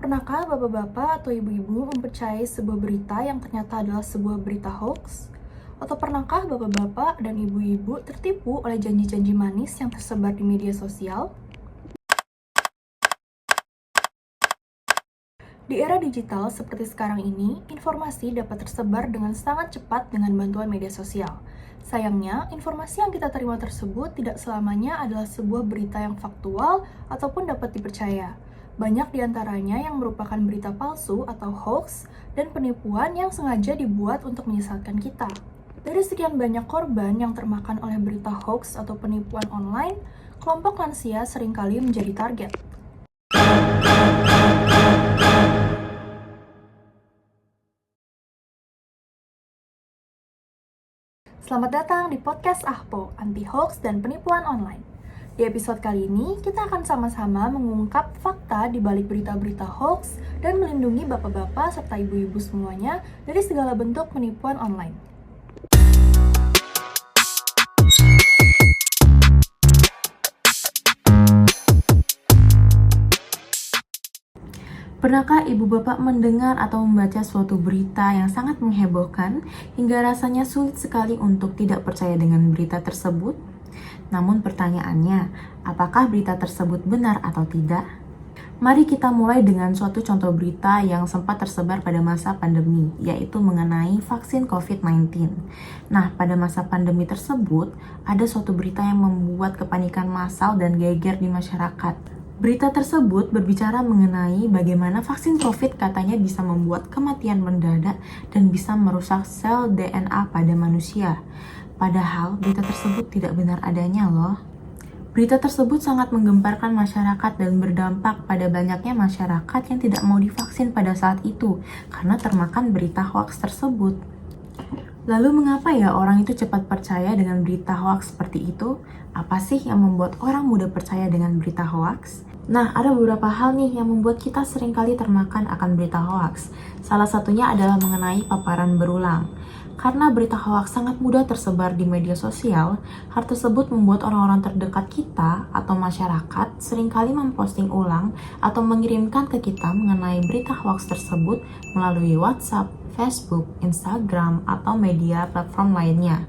Pernahkah bapak-bapak atau ibu-ibu mempercayai sebuah berita yang ternyata adalah sebuah berita hoax? Atau pernahkah bapak-bapak dan ibu-ibu tertipu oleh janji-janji manis yang tersebar di media sosial? Di era digital seperti sekarang ini, informasi dapat tersebar dengan sangat cepat dengan bantuan media sosial. Sayangnya, informasi yang kita terima tersebut tidak selamanya adalah sebuah berita yang faktual ataupun dapat dipercaya. Banyak di antaranya yang merupakan berita palsu atau hoax dan penipuan yang sengaja dibuat untuk menyesatkan kita. Dari sekian banyak korban yang termakan oleh berita hoax atau penipuan online, kelompok lansia seringkali menjadi target. Selamat datang di podcast Ahpo, Anti Hoax dan Penipuan Online. Di episode kali ini, kita akan sama-sama mengungkap fakta di balik berita-berita hoax dan melindungi bapak-bapak serta ibu-ibu semuanya dari segala bentuk penipuan online. Pernahkah ibu bapak mendengar atau membaca suatu berita yang sangat menghebohkan hingga rasanya sulit sekali untuk tidak percaya dengan berita tersebut? Namun pertanyaannya, apakah berita tersebut benar atau tidak? Mari kita mulai dengan suatu contoh berita yang sempat tersebar pada masa pandemi, yaitu mengenai vaksin COVID-19. Nah, pada masa pandemi tersebut, ada suatu berita yang membuat kepanikan massal dan geger di masyarakat. Berita tersebut berbicara mengenai bagaimana vaksin COVID katanya bisa membuat kematian mendadak dan bisa merusak sel DNA pada manusia. Padahal berita tersebut tidak benar adanya loh. Berita tersebut sangat menggemparkan masyarakat dan berdampak pada banyaknya masyarakat yang tidak mau divaksin pada saat itu karena termakan berita hoaks tersebut. Lalu mengapa ya orang itu cepat percaya dengan berita hoaks seperti itu? Apa sih yang membuat orang mudah percaya dengan berita hoaks? Nah, ada beberapa hal nih yang membuat kita seringkali termakan akan berita hoaks. Salah satunya adalah mengenai paparan berulang. Karena berita hoaks sangat mudah tersebar di media sosial, hal tersebut membuat orang-orang terdekat kita atau masyarakat seringkali memposting ulang atau mengirimkan ke kita mengenai berita hoaks tersebut melalui WhatsApp, Facebook, Instagram, atau media platform lainnya.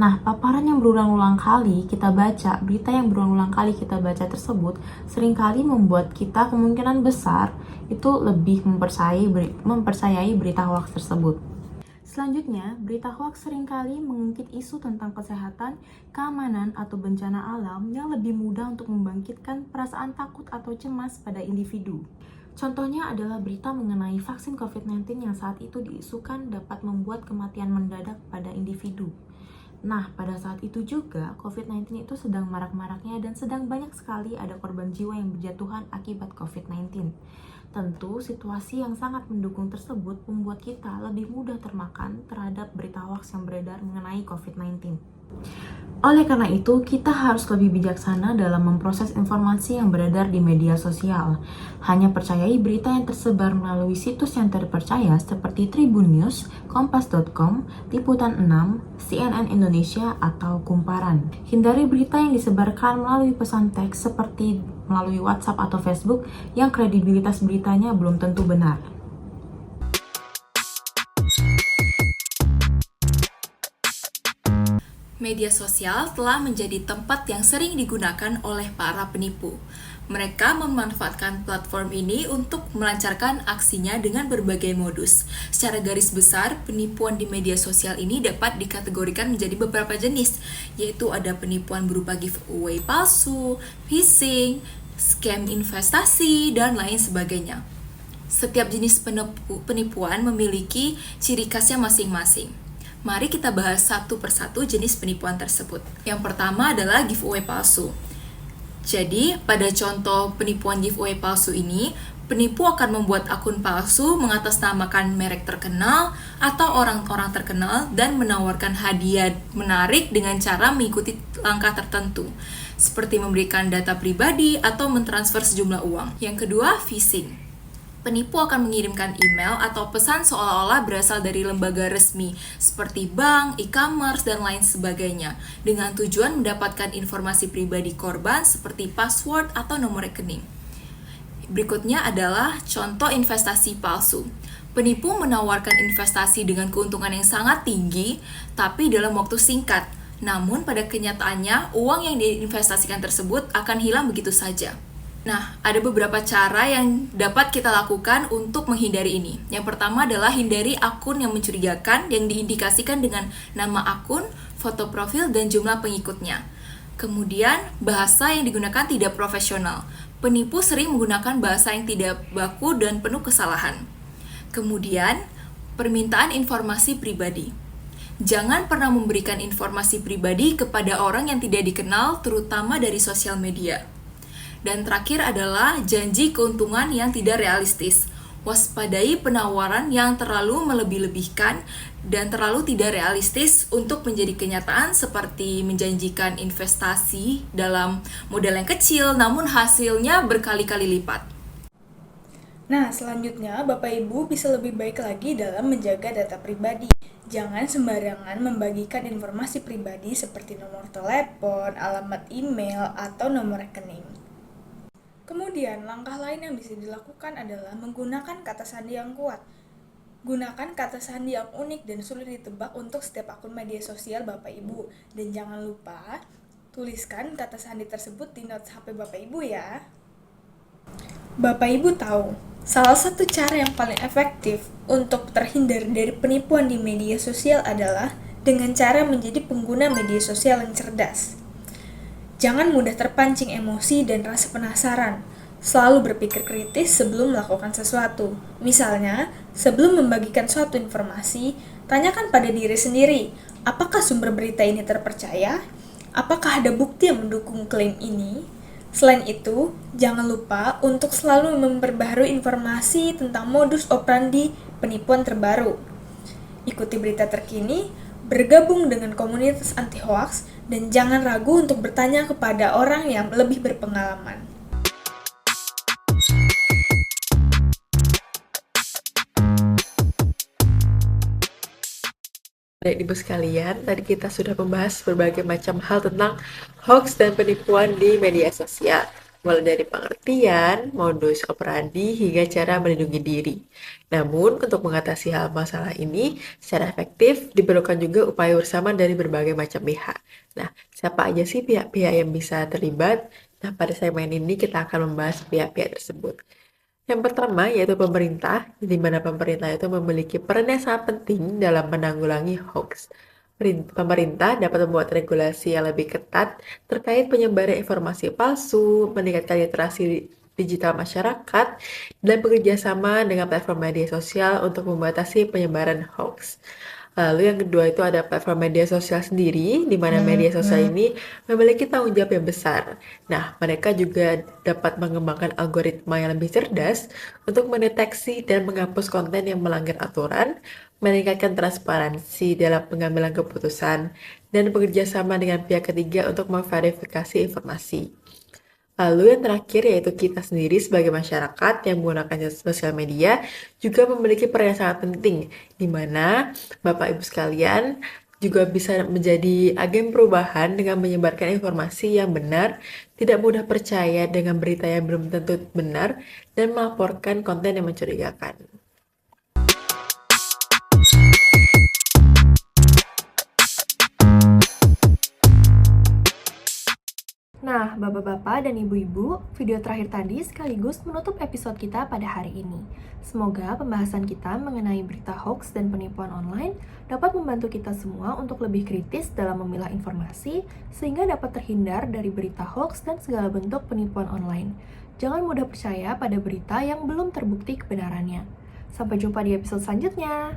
Nah, paparan yang berulang-ulang kali kita baca, berita yang berulang-ulang kali kita baca tersebut seringkali membuat kita kemungkinan besar itu lebih mempercayai berita hoaks tersebut. Selanjutnya, berita hoaks seringkali mengungkit isu tentang kesehatan, keamanan, atau bencana alam yang lebih mudah untuk membangkitkan perasaan takut atau cemas pada individu. Contohnya adalah berita mengenai vaksin COVID-19 yang saat itu diisukan dapat membuat kematian mendadak pada individu. Nah, pada saat itu juga COVID-19 itu sedang marak-maraknya dan sedang banyak sekali ada korban jiwa yang berjatuhan akibat COVID-19. Tentu, situasi yang sangat mendukung tersebut membuat kita lebih mudah termakan terhadap berita hoaks yang beredar mengenai COVID-19. Oleh karena itu, kita harus lebih bijaksana dalam memproses informasi yang beredar di media sosial. Hanya percayai berita yang tersebar melalui situs yang terpercaya seperti Tribun News, Kompas.com, Liputan 6, CNN Indonesia, atau Kumparan. Hindari berita yang disebarkan melalui pesan teks seperti melalui WhatsApp atau Facebook yang kredibilitas beritanya belum tentu benar. Media sosial telah menjadi tempat yang sering digunakan oleh para penipu. Mereka memanfaatkan platform ini untuk melancarkan aksinya dengan berbagai modus. Secara garis besar, penipuan di media sosial ini dapat dikategorikan menjadi beberapa jenis, yaitu ada penipuan berupa giveaway palsu, phishing, scam investasi, dan lain sebagainya. Setiap jenis penipuan memiliki ciri khasnya masing-masing. Mari kita bahas satu persatu jenis penipuan tersebut. Yang pertama adalah giveaway palsu. Jadi, pada contoh penipuan giveaway palsu ini, penipu akan membuat akun palsu mengatasnamakan merek terkenal atau orang-orang terkenal dan menawarkan hadiah menarik dengan cara mengikuti langkah tertentu, seperti memberikan data pribadi atau mentransfer sejumlah uang. Yang kedua, phishing. Penipu akan mengirimkan email atau pesan seolah-olah berasal dari lembaga resmi seperti bank, e-commerce, dan lain sebagainya dengan tujuan mendapatkan informasi pribadi korban seperti password atau nomor rekening. Berikutnya adalah contoh investasi palsu. Penipu menawarkan investasi dengan keuntungan yang sangat tinggi, tapi dalam waktu singkat. Namun pada kenyataannya, uang yang diinvestasikan tersebut akan hilang begitu saja. Nah, ada beberapa cara yang dapat kita lakukan untuk menghindari ini. Yang pertama adalah hindari akun yang mencurigakan yang diindikasikan dengan nama akun, foto profil, dan jumlah pengikutnya. Kemudian, bahasa yang digunakan tidak profesional. Penipu sering menggunakan bahasa yang tidak baku dan penuh kesalahan. Kemudian, permintaan informasi pribadi. Jangan pernah memberikan informasi pribadi kepada orang yang tidak dikenal, terutama dari sosial media. Dan terakhir adalah janji keuntungan yang tidak realistis. Waspadai penawaran yang terlalu melebih-lebihkan dan terlalu tidak realistis untuk menjadi kenyataan, seperti menjanjikan investasi dalam modal yang kecil namun hasilnya berkali-kali lipat. Nah, selanjutnya Bapak Ibu bisa lebih baik lagi dalam menjaga data pribadi. Jangan sembarangan membagikan informasi pribadi seperti nomor telepon, alamat email, atau nomor rekening. Kemudian, langkah lain yang bisa dilakukan adalah menggunakan kata sandi yang kuat. Gunakan kata sandi yang unik dan sulit ditebak untuk setiap akun media sosial Bapak Ibu. Dan jangan lupa, tuliskan kata sandi tersebut di notes HP Bapak Ibu ya. Bapak Ibu tahu, salah satu cara yang paling efektif untuk terhindar dari penipuan di media sosial adalah dengan cara menjadi pengguna media sosial yang cerdas. Jangan mudah terpancing emosi dan rasa penasaran. Selalu berpikir kritis sebelum melakukan sesuatu. Misalnya, sebelum membagikan suatu informasi, tanyakan pada diri sendiri, apakah sumber berita ini terpercaya? Apakah ada bukti yang mendukung klaim ini? Selain itu, jangan lupa untuk selalu memperbaharui informasi tentang modus operandi penipuan terbaru. Ikuti berita terkini, bergabung dengan komunitas anti-hoax, dan jangan ragu untuk bertanya kepada orang yang lebih berpengalaman. Baik, Ibu sekalian, tadi kita sudah membahas berbagai macam hal tentang hoax dan penipuan di media sosial, mulai dari pengertian, modus operandi, hingga cara melindungi diri. Namun, untuk mengatasi hal masalah ini secara efektif, diperlukan juga upaya bersama dari berbagai macam pihak. Nah, siapa aja sih pihak-pihak yang bisa terlibat? Nah, pada segmen ini kita akan membahas pihak-pihak tersebut. Yang pertama yaitu pemerintah, di mana pemerintah itu memiliki peran yang sangat penting dalam menanggulangi hoax. Pemerintah dapat membuat regulasi yang lebih ketat terkait penyebaran informasi palsu, meningkatkan literasi digital masyarakat, dan bekerja sama dengan platform media sosial untuk membatasi penyebaran hoax. Lalu yang kedua itu ada platform media sosial sendiri, di mana media sosial ini memiliki tanggung jawab yang besar. Nah, mereka juga dapat mengembangkan algoritma yang lebih cerdas untuk mendeteksi dan menghapus konten yang melanggar aturan, meningkatkan transparansi dalam pengambilan keputusan, dan bekerja sama dengan pihak ketiga untuk memverifikasi informasi. Lalu yang terakhir yaitu kita sendiri sebagai masyarakat yang menggunakan sosial media juga memiliki peran yang sangat penting, di mana Bapak Ibu sekalian juga bisa menjadi agen perubahan dengan menyebarkan informasi yang benar, tidak mudah percaya dengan berita yang belum tentu benar, dan melaporkan konten yang mencurigakan. Nah, Bapak-Bapak dan Ibu-Ibu, video terakhir tadi sekaligus menutup episode kita pada hari ini. Semoga pembahasan kita mengenai berita hoax dan penipuan online dapat membantu kita semua untuk lebih kritis dalam memilah informasi, sehingga dapat terhindar dari berita hoax dan segala bentuk penipuan online. Jangan mudah percaya pada berita yang belum terbukti kebenarannya. Sampai jumpa di episode selanjutnya.